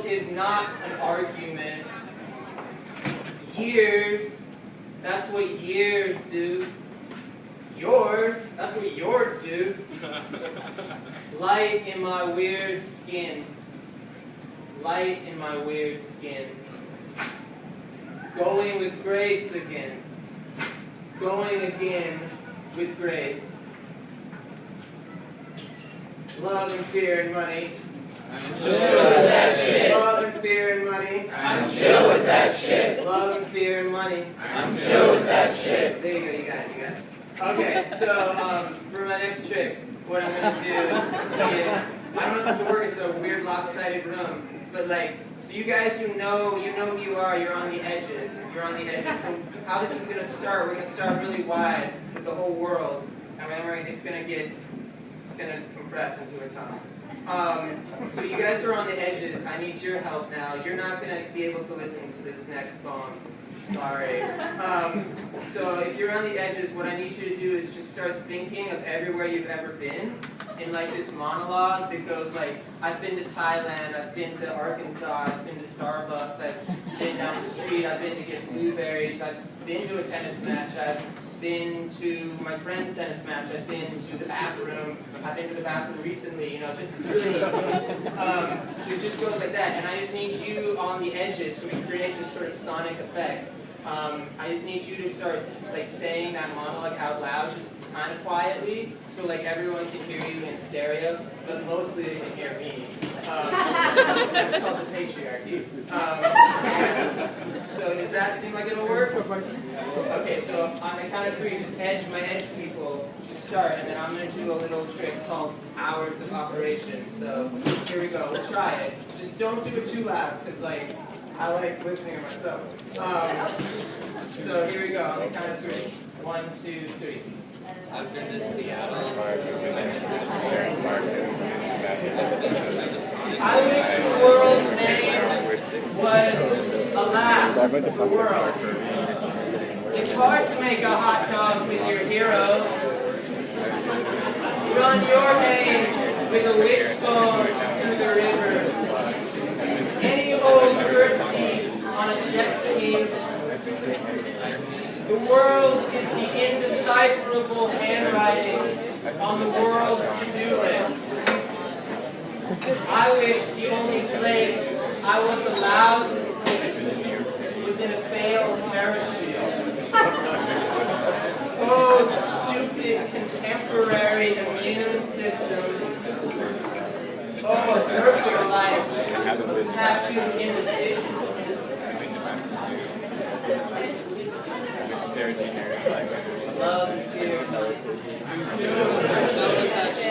world is not an argument. Years, that's what years do. Yours, that's what yours do. Light in my weird skin. Light in my weird skin. Going with grace again. Going again with grace. Love and fear and money. I'm chill with that shit. Love and fear and money. I'm chill with that shit. Love and fear and money. I'm chill with that shit. There you go, you got it, you got it. Okay, so for my next trick, what I'm going to do is, I don't know if this will work, it's a weird lopsided room, but like, so you guys who know who you are, you're on the edges. You're on the edges. So how this is going to start, we're going to start really wide with the whole world, and then it's going to compress into a tunnel. So you guys who are on the edges, I need your help now. You're not going to be able to listen to this next poem. Sorry. So if you're on the edges, what I need you to do is just start thinking of everywhere you've ever been in like this monologue that goes like, I've been to Thailand, I've been to Arkansas, I've been to Starbucks, I've been down the street, I've been to get blueberries, I've been to a tennis match, I've been to my friend's tennis match, I've been to the bathroom, I've been to the bathroom recently, you know, just really easy. So it just goes like that, and I just need you on the edges so we create this sort of sonic effect. I just need you to start like saying that monologue out loud, just kind of quietly, so like everyone can hear you in stereo, but mostly they can hear me. That's called the patriarchy. So does that seem like it'll work? Okay, so on the count of three, just my edge people, just start, and then I'm going to do a little trick called hours of operation. So here we go, we'll try it. Just don't do it too loud, because like, I like listening to myself. So here we go, on the count of three. 1, 2, 3. I've been to Seattle. I wish the world's name was Alas, the world. It's hard to make a hot dog with your heroes. Run your name with a wishbone through the river. Any old curtsy on a jet ski. The world is the indecipherable handwriting on the world's to-do list. I wish the only place I was allowed to sleep was in a failed parachute. Oh, stupid contemporary immune system. Oh, a perfect life of tattooed indecision. Love and fear and money.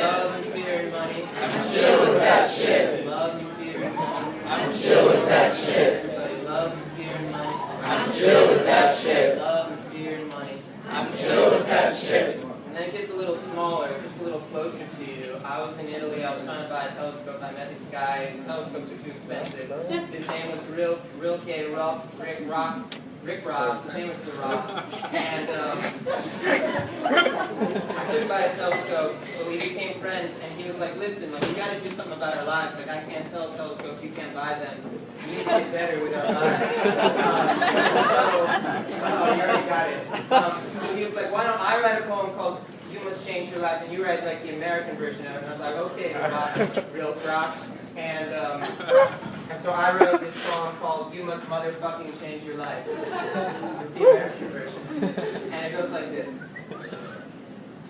Love and fear and money. I'm chill with that shit. Love and fear and money. I'm chill with that shit. Love and fear and money. I'm chill with that shit. Love and fear and money. I'm chill with that shit. And then it gets a little smaller, it gets a little closer to you. I was in Italy, I was trying to buy a telescope, I met this guy, his telescopes are too expensive. His name was Rick Ross, his name was The Rock, and I couldn't buy a telescope, but we became friends, and he was like, listen, like, we gotta do something about our lives, like, I can't sell telescopes, you can't buy them, we need to get better with our lives. You already got it. So he was like, why don't I write a poem called You Must Change Your Life, and you write like the American version of it, and I was like, okay, real crock. And so I wrote this poem called You Must Motherfucking Change Your Life. It's the American version. And it goes like this.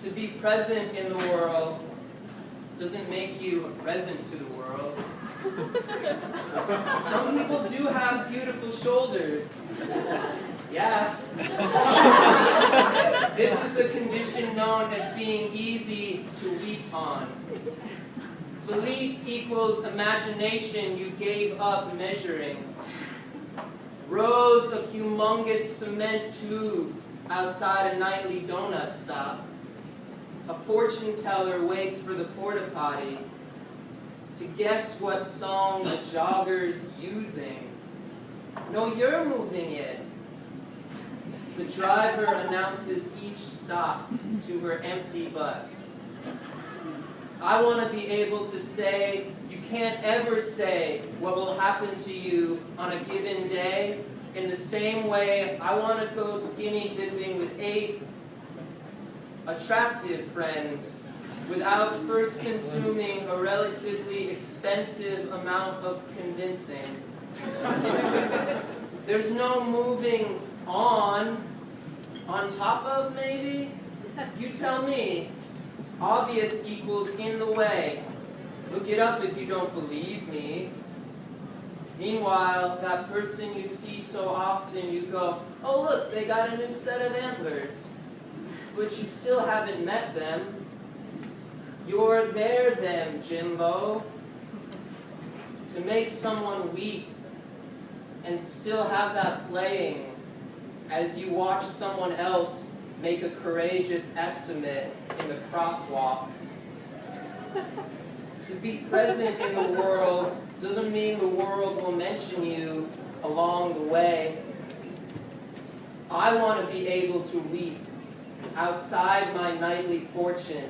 To be present in the world doesn't make you a present to the world. Some people do have beautiful shoulders. Yeah. This is a condition known as being easy to weep on. Belief equals imagination you gave up measuring. Rows of humongous cement tubes outside a nightly donut stop. A fortune teller waits for the porta potty to guess what song the jogger's using. No, you're moving it. The driver announces each stop to her empty bus. I want to be able to say, You can't ever say what will happen to you on a given day. In the same way, I want to go skinny dipping with 8 attractive friends without first consuming a relatively expensive amount of convincing. There's no moving on top of maybe? You tell me. Obvious equals in the way. Look it up if you don't believe me. Meanwhile, that person you see so often, you go, oh look, they got a new set of antlers. But you still haven't met them. You're them, Jimbo. To make someone weep and still have that playing as you watch someone else make a courageous estimate in the crosswalk. To be present in the world doesn't mean the world will mention you along the way. I want to be able to weep outside my nightly fortune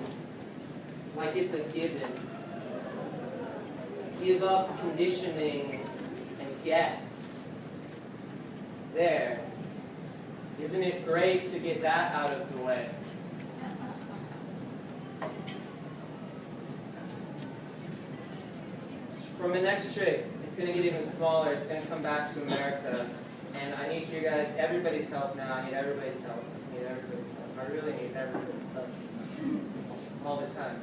like it's a given. Give up conditioning and guess. There. Isn't it great to get that out of the way? For my next trick, it's going to get even smaller. It's going to come back to America. And I need you guys, everybody's help now. I need everybody's help. I need everybody's help. I really need everybody's help. It's all the time.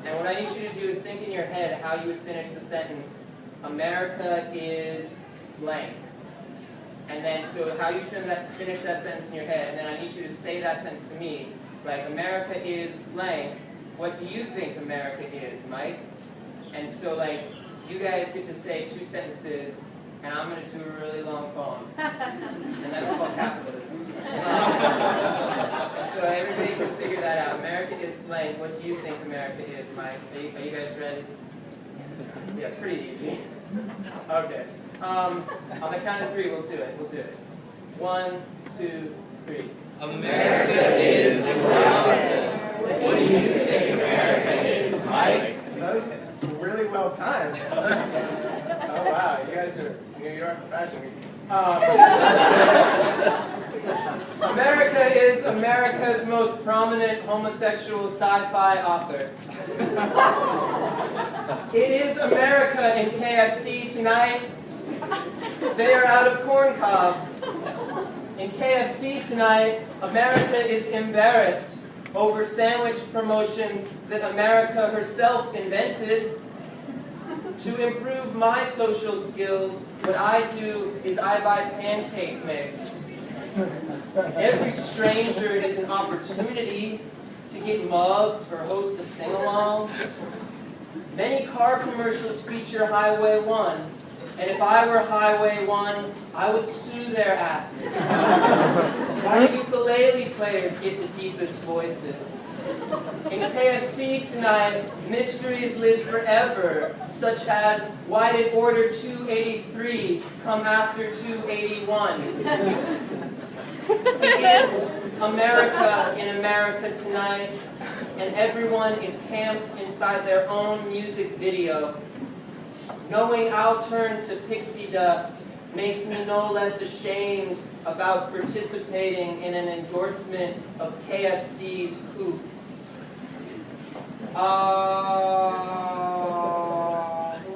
And what I need you to do is think in your head how you would finish the sentence, America is blank. And then, so how you finish that sentence in your head, and then I need you to say that sentence to me, like, America is blank. What do you think America is, Mike? And so, like, you guys get to say 2 sentences, and I'm going to do a really long poem. And that's called capitalism. So everybody can figure that out. America is blank. What do you think America is, Mike? Are you guys ready? Yeah, it's pretty easy. Okay. On the count of 3, we'll do it. We'll do it. 1, 2, 3. America is America. What do you think America is, Mike? That was really well timed. Oh wow, you guys are New York Fashion Week. America is America's most prominent homosexual sci-fi author. It is America in KFC tonight. They are out of corn cobs. In KFC tonight, America is embarrassed over sandwich promotions that America herself invented. To improve my social skills, what I do is I buy pancake mix. Every stranger is an opportunity to get mugged or host a sing-along. Many car commercials feature Highway 1. And if I were Highway 1, I would sue their asses. Why do ukulele players get the deepest voices? In KFC tonight, mysteries live forever, such as, why did order 283 come after 281? It is America in America tonight, and everyone is camped inside their own music video. Knowing I'll turn to pixie dust makes me no less ashamed about participating in an endorsement of KFC's hoops. Who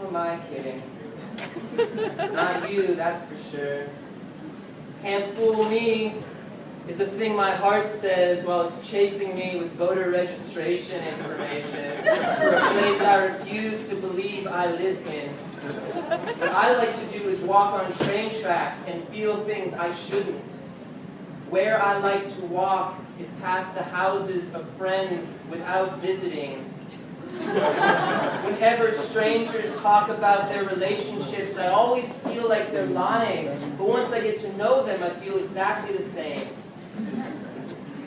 am I kidding? Not you, that's for sure. Can't fool me is a thing my heart says while it's chasing me with voter registration information for a place I refuse to believe I live in. What I like to do is walk on train tracks and feel things I shouldn't. Where I like to walk is past the houses of friends without visiting. Whenever strangers talk about their relationships, I always feel like they're lying. But once I get to know them, I feel exactly the same.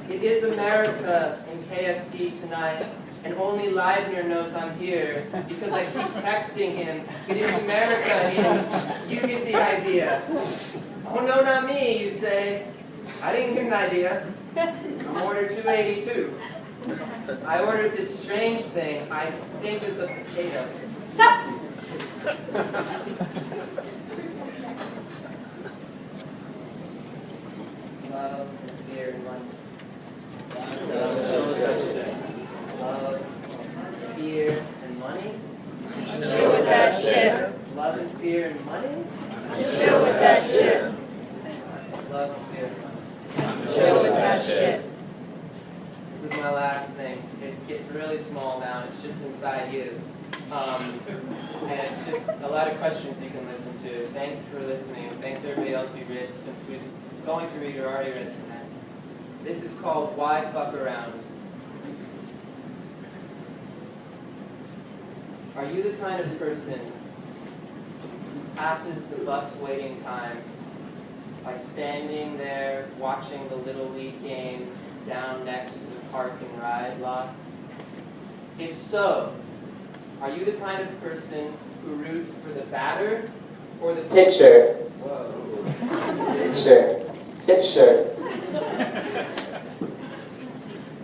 It is America in KFC tonight, and only Leibniz knows I'm here because I keep texting him. It is America, and you get the idea. Oh no, not me, you say. I didn't get an idea. I'm order 282. I ordered this strange thing. I think it's a potato. Love, fear, and money. Love, fear, and money. Chill with that shit. Love and fear and money. Chill with that shit. Love and fear and money. Chill with that shit. This is my last thing. It gets really small now. It's just inside you. And it's just a lot of questions you can listen to. Thanks for listening. Thanks to everybody else who's going to read or already read tonight. This is called Why Fuck Around. Are you the kind of person who passes the bus waiting time by standing there watching the Little League game down next to the park and ride lot? If so, are you the kind of person who roots for the batter or the pitcher? Whoa. Pitcher.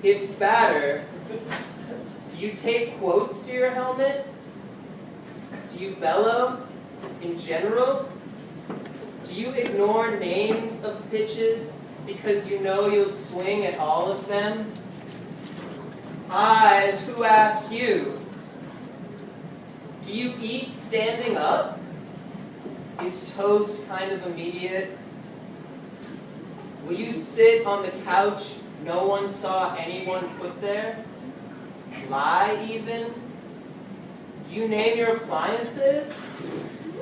If batter, do you take quotes to your helmet? Do you bellow in general? Do you ignore names of pitches because you know you'll swing at all of them? Eyes, who asked you? Do you eat standing up? Is toast kind of immediate? Will you sit on the couch no one saw anyone put there? Lie even? Do you name your appliances?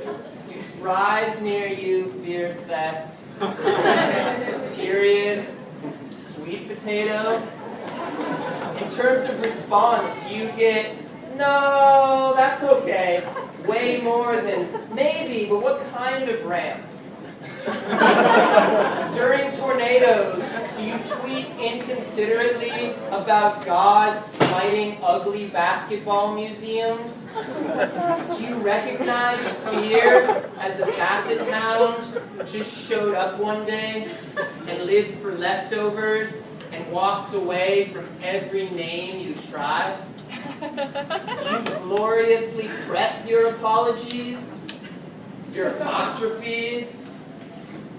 Do fries near you fear theft? Period. Sweet potato? In terms of response, do you get, no, that's okay, way more than maybe, but what kind of ramp? During tornadoes, do you tweet inconsiderately about God smiting ugly basketball museums? Do you recognize fear as a basset hound who just showed up one day and lives for leftovers and walks away from every name you try? Do you gloriously prep your apologies, your apostrophes?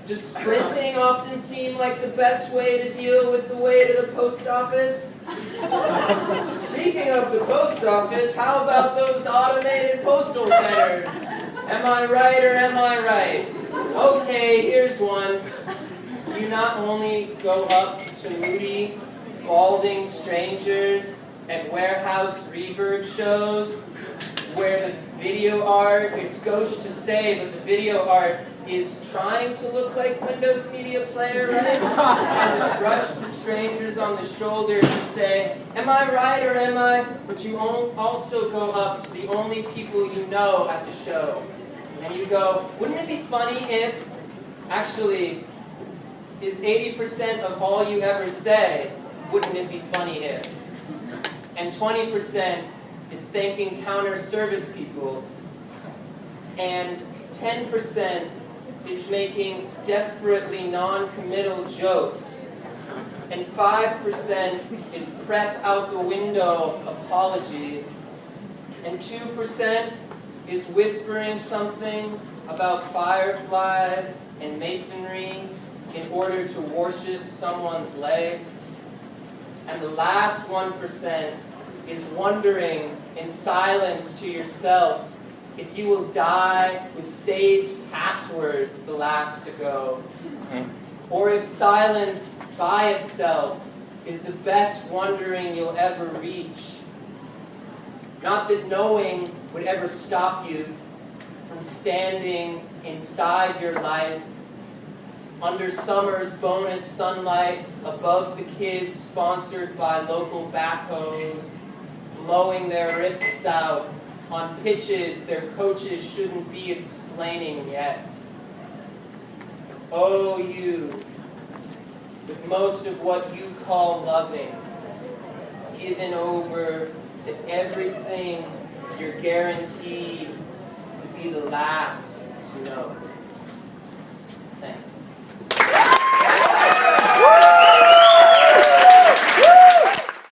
Does sprinting often seem like the best way to deal with the way to the post office? Speaking of the post office, how about those automated postal centers? Am I right or am I right? Okay, here's one. Do you not only go up to moody, balding strangers at warehouse reverb shows where the video art, it's gauche to say, but the video art is trying to look like Windows Media Player, right? And brush the strangers on the shoulders and say, am I right or am I? But you also go up to the only people you know at the show. And you go, wouldn't it be funny if, actually, is 80% of all you ever say, wouldn't it be funny if? And 20% is thanking counter service people. And 10% is making desperately non-committal jokes. And 5% is prep out the window apologies. And 2% is whispering something about fireflies and masonry in order to worship someone's legs. And the last 1% is wondering in silence to yourself if you will die with saved passwords the last to go. Or if silence by itself is the best wondering you'll ever reach. Not that knowing would ever stop you from standing inside your life under summer's bonus sunlight above the kids sponsored by local backhoes, blowing their wrists out on pitches their coaches shouldn't be explaining yet. Oh, you, with most of what you call loving, given over to everything you're guaranteed to be the last to know.